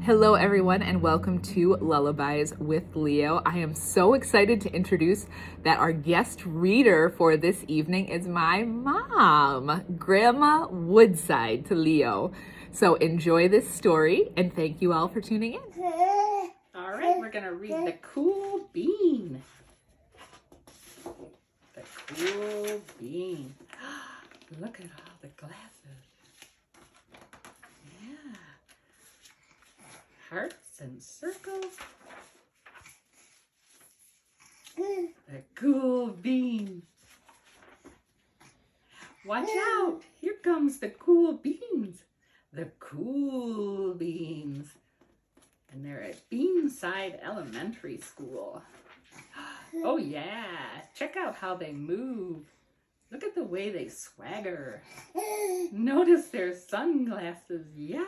Hello, everyone, and welcome to Lullabies with Leo. I am so excited to introduce that our guest reader for this evening is my mom, Grandma Woodside to Leo. So enjoy this story, and thank you all for tuning in. All right, we're going to read The Cool Bean. The Cool Bean. Look at all the glasses. Yeah. Hearts and circles. The Cool Bean. Watch out. Here comes the Cool Beans. The Cool Beans. And they're at Beanside Elementary School. Oh yeah, check out how they move. Look at the way they swagger. Notice their sunglasses, yeah.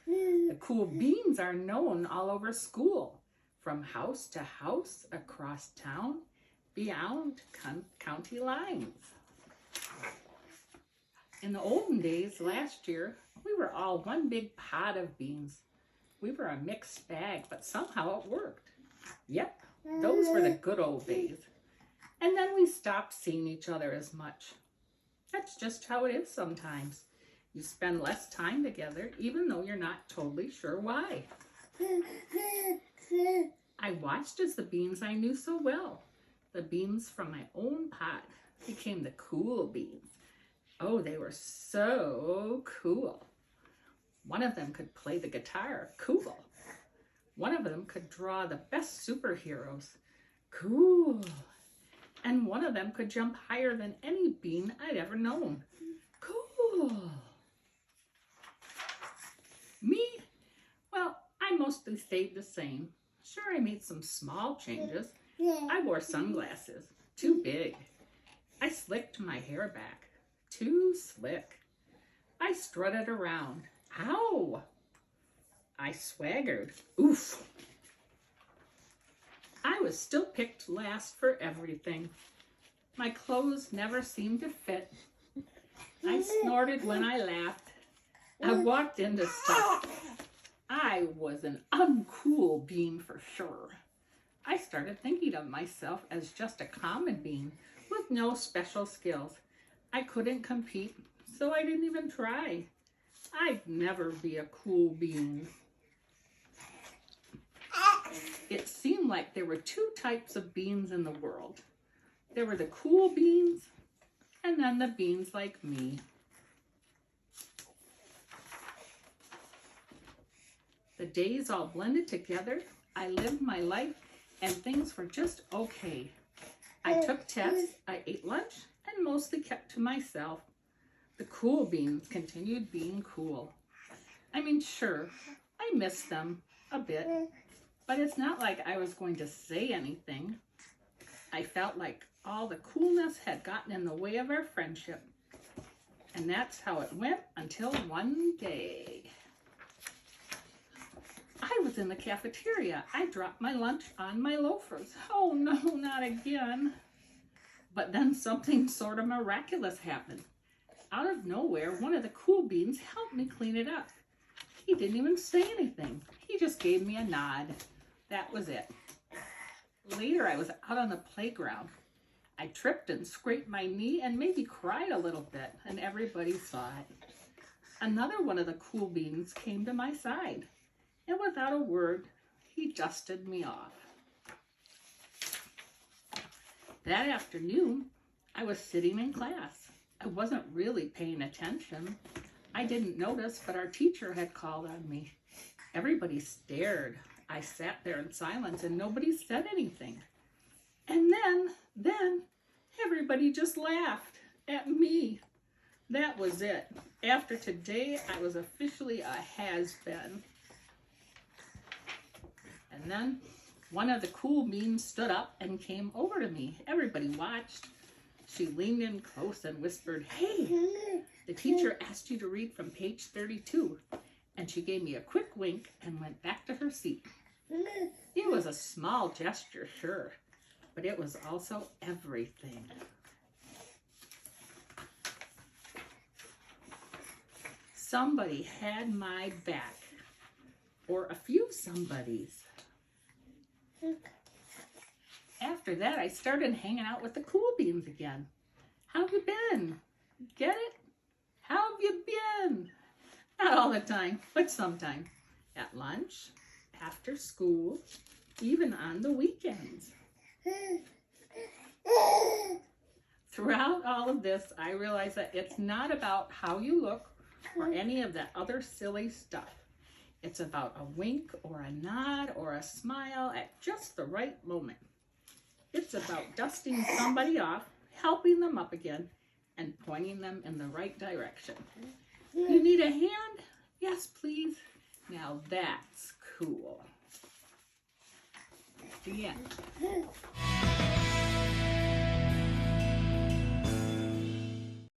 The Cool Beans are known all over school, from house to house, across town, beyond county lines. In the olden days, last year, we were all one big pot of beans. We were a mixed bag, but somehow it worked. Yep, those were the good old days. And then we stopped seeing each other as much. That's just how it is sometimes. You spend less time together, even though you're not totally sure why. I watched as the beans I knew so well, the beans from my own pot, became the cool beans. Oh, they were so cool. One of them could play the guitar, cool. One of them could draw the best superheroes, cool. And one of them could jump higher than any bean I'd ever known, cool. Me? Well, I mostly stayed the same. Sure, I made some small changes. I wore sunglasses, too big. I slicked my hair back, too slick. I strutted around. Ow! I swaggered. Oof! I was still picked last for everything. My clothes never seemed to fit. I snorted when I laughed. I walked into stuff. I was an uncool bean for sure. I started thinking of myself as just a common bean with no special skills. I couldn't compete, so I didn't even try. I'd never be a cool bean. It seemed like there were two types of beans in the world. There were the cool beans, and then the beans like me. The days all blended together. I lived my life, and things were just okay. I took tests, I ate lunch, and mostly kept to myself. The cool beans continued being cool. I mean, sure, I miss them a bit, but it's not like I was going to say anything. I felt like all the coolness had gotten in the way of our friendship. And that's how it went until one day. I was in the cafeteria. I dropped my lunch on my loafers. Oh no, not again. But then something sort of miraculous happened. Out of nowhere, one of the cool beans helped me clean it up. He didn't even say anything. He just gave me a nod. That was it. Later, I was out on the playground. I tripped and scraped my knee and maybe cried a little bit, and everybody saw it. Another one of the cool beans came to my side, and without a word, he dusted me off. That afternoon, I was sitting in class. I wasn't really paying attention. I didn't notice, but our teacher had called on me. Everybody stared. I sat there in silence and nobody said anything. And then everybody just laughed at me. That was it. After today, I was officially a has-been. And then one of the cool beans stood up and came over to me. Everybody watched. She leaned in close and whispered, "Hey, the teacher asked you to read from page 32. And she gave me a quick wink and went back to her seat. It was a small gesture, sure, but it was also everything. Somebody had my back. or a few somebodies. After that, I started hanging out with the cool beans again. How have you been? Get it? How have you been? Not all the time, but sometime. At lunch, after school, even on the weekends. Throughout all of this, I realized that it's not about how you look or any of that other silly stuff. It's about a wink or a nod or a smile at just the right moment. It's about dusting somebody off, helping them up again, and pointing them in the right direction. You need a hand? Yes, please. Now that's cool. The end.